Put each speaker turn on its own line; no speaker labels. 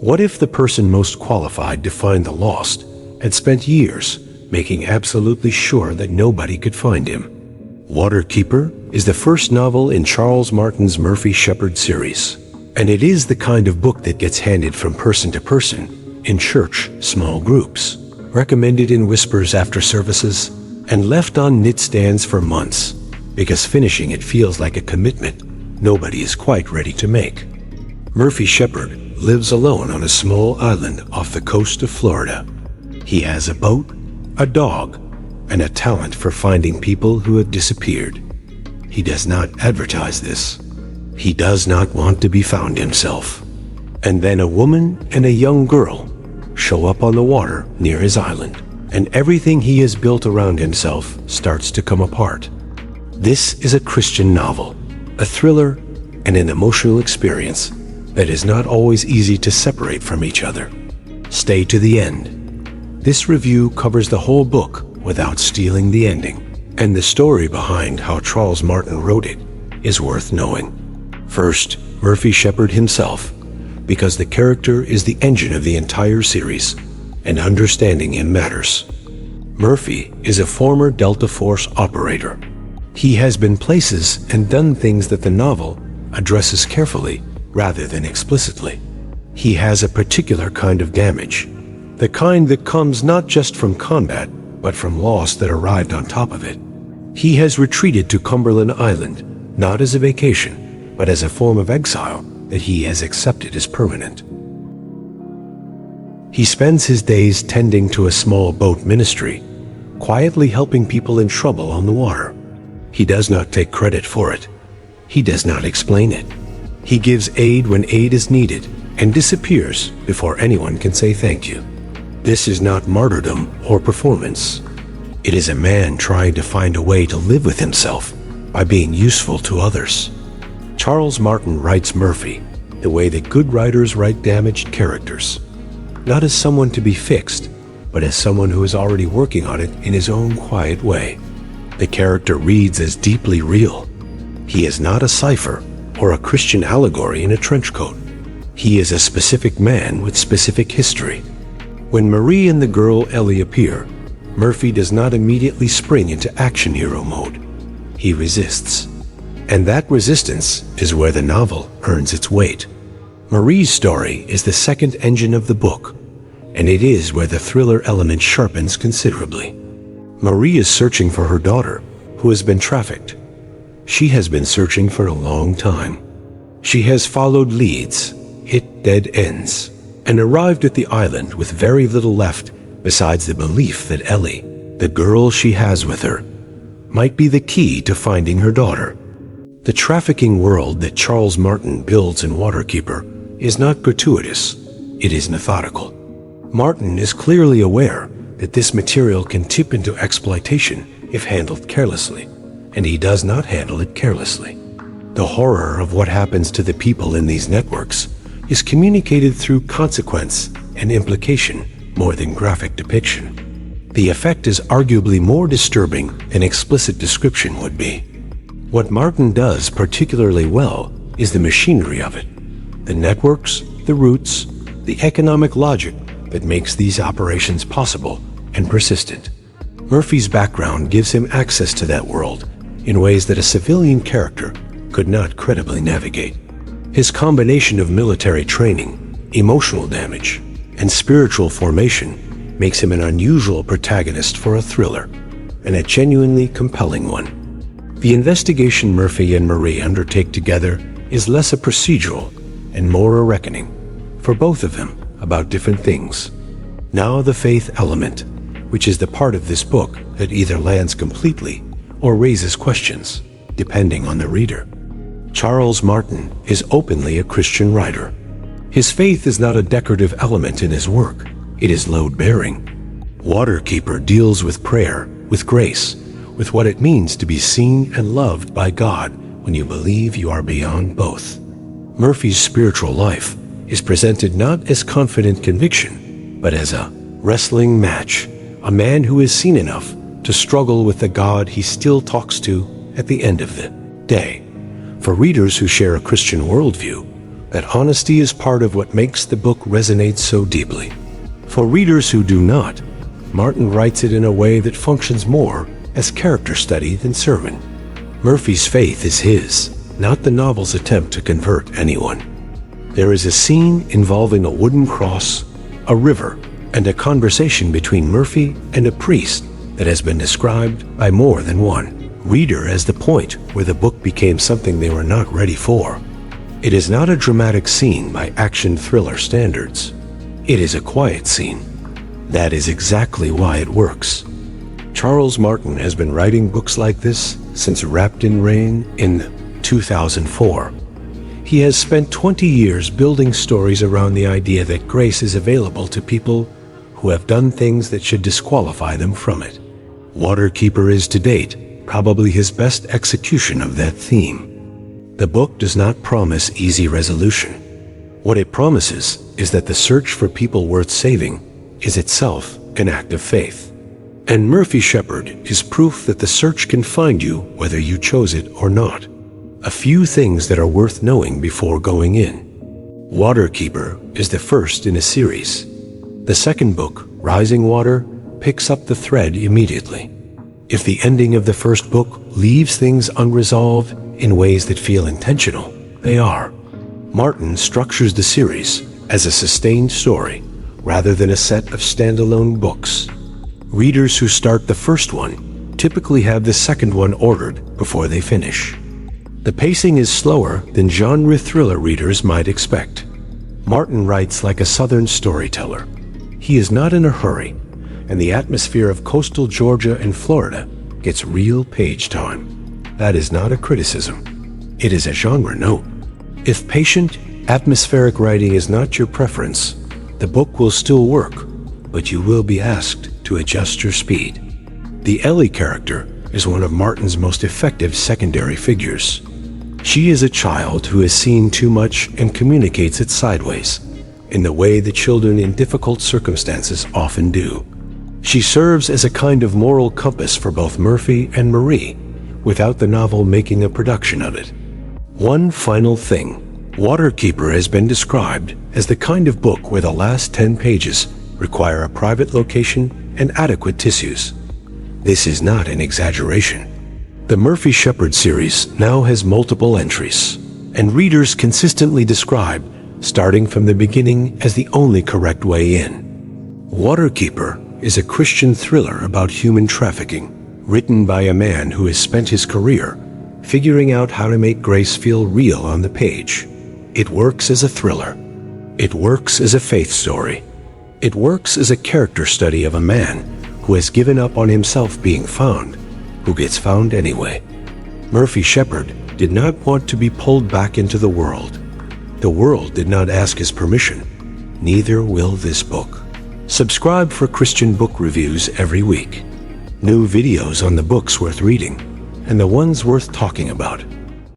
What if the person most qualified to find the lost had spent years making absolutely sure that nobody could find him? Waterkeeper is the first novel in Charles Martin's Murphy Shepard series, and it is the kind of book that gets handed from person to person in church small groups, recommended in whispers after services, and left on knit-stands for months, because finishing it feels like a commitment nobody is quite ready to make. Murphy Shepard lives alone on a small island off the coast of Florida. He has a boat, a dog, and a talent for finding people who have disappeared. He does not advertise this. He does not want to be found himself. And then a woman and a young girl show up on the water near his island, and everything he has built around himself starts to come apart. This is a Christian novel, a thriller, and an emotional experience that is not always easy to separate from each other. Stay to the end. This review covers the whole book without stealing the ending, and the story behind how Charles Martin wrote it is worth knowing. First, Murphy Shepard himself, because the character is the engine of the entire series, and understanding him matters. Murphy is a former Delta Force operator. He has been places and done things that the novel addresses carefully rather than explicitly. He has a particular kind of damage, the kind that comes not just from combat, but from loss that arrived on top of it. He has retreated to Cumberland Island, not as a vacation, but as a form of exile that he has accepted as permanent. He spends his days tending to a small boat ministry, quietly helping people in trouble on the water. He does not take credit for it. He does not explain it. He gives aid when aid is needed and disappears before anyone can say thank you. This is not martyrdom or performance. It is a man trying to find a way to live with himself by being useful to others. Charles Martin writes Murphy the way that good writers write damaged characters, not as someone to be fixed, but as someone who is already working on it in his own quiet way. The character reads as deeply real. He is not a cipher or a Christian allegory in a trench coat. He is a specific man with specific history. When Marie and the girl Ellie appear, Murphy does not immediately spring into action hero mode. He resists. And that resistance is where the novel earns its weight. Marie's story is the second engine of the book, and it is where the thriller element sharpens considerably. Marie is searching for her daughter, who has been trafficked. She has been searching for a long time. She has followed leads, hit dead ends, and arrived at the island with very little left besides the belief that Ellie, the girl she has with her, might be the key to finding her daughter. The trafficking world that Charles Martin builds in Waterkeeper is not gratuitous, it is methodical. Martin is clearly aware that this material can tip into exploitation if handled carelessly, and he does not handle it carelessly. The horror of what happens to the people in these networks is communicated through consequence and implication more than graphic depiction. The effect is arguably more disturbing than explicit description would be. What Martin does particularly well is the machinery of it, the networks, the routes, the economic logic that makes these operations possible and persistent. Murphy's background gives him access to that world in ways that a civilian character could not credibly navigate. His combination of military training, emotional damage, and spiritual formation makes him an unusual protagonist for a thriller, and a genuinely compelling one. The investigation Murphy and Marie undertake together is less a procedural and more a reckoning, for both of them, about different things. Now the faith element, which is the part of this book that either lands completely or raises questions, depending on the reader. Charles Martin is openly a Christian writer. His faith is not a decorative element in his work, it is load-bearing. Waterkeeper deals with prayer, with grace, with what it means to be seen and loved by God when you believe you are beyond both. Murphy's spiritual life is presented not as confident conviction, but as a wrestling match, a man who is seen enough to struggle with the God he still talks to at the end of the day. For readers who share a Christian worldview, That honesty is part of what makes the book resonate so deeply. For readers who do not, Martin writes it in a way that functions more as character study than sermon. Murphy's faith is his, not the novel's attempt to convert anyone. There is a scene involving a wooden cross, a river, and a conversation between Murphy and a priest that has been described by more than one reader as the point where the book became something they were not ready for. It is not a dramatic scene by action thriller standards. It is a quiet scene. That is exactly why it works. Charles Martin has been writing books like this since Wrapped in Rain in 2004. He has spent 20 years building stories around the idea that grace is available to people who have done things that should disqualify them from it. Waterkeeper is to date probably his best execution of that theme. The book does not promise easy resolution. What it promises is that the search for people worth saving is itself an act of faith. And Murphy Shepherd is proof that the search can find you whether you chose it or not. A few things that are worth knowing before going in. Waterkeeper is the first in a series. The second book, Rising Water, picks up the thread immediately. If the ending of the first book leaves things unresolved in ways that feel intentional, they are. Martin structures the series as a sustained story rather than a set of standalone books. Readers who start the first one typically have the second one ordered before they finish. The pacing is slower than genre thriller readers might expect. Martin writes like a Southern storyteller. He is not in a hurry, and the atmosphere of coastal Georgia and Florida gets real page time. That is not a criticism. It is a genre note. If patient, atmospheric writing is not your preference, the book will still work, but you will be asked to adjust your speed. The Ellie character is one of Martin's most effective secondary figures. She is a child who has seen too much and communicates it sideways, in the way that children in difficult circumstances often do. She serves as a kind of moral compass for both Murphy and Marie, without the novel making a production of it. One final thing. Waterkeeper has been described as the kind of book where the last 10 pages require a private location and adequate tissues. This is not an exaggeration. The Murphy Shepherd series now has multiple entries, and readers consistently describe starting from the beginning as the only correct way in. Waterkeeper is a Christian thriller about human trafficking, written by a man who has spent his career figuring out how to make grace feel real on the page. It works as a thriller. It works as a faith story. It works as a character study of a man who has given up on himself being found, who gets found anyway. Murphy Shepherd did not want to be pulled back into the world. The world did not ask his permission. Neither will this book. Subscribe for Christian book reviews every week. New videos on the books worth reading and the ones worth talking about.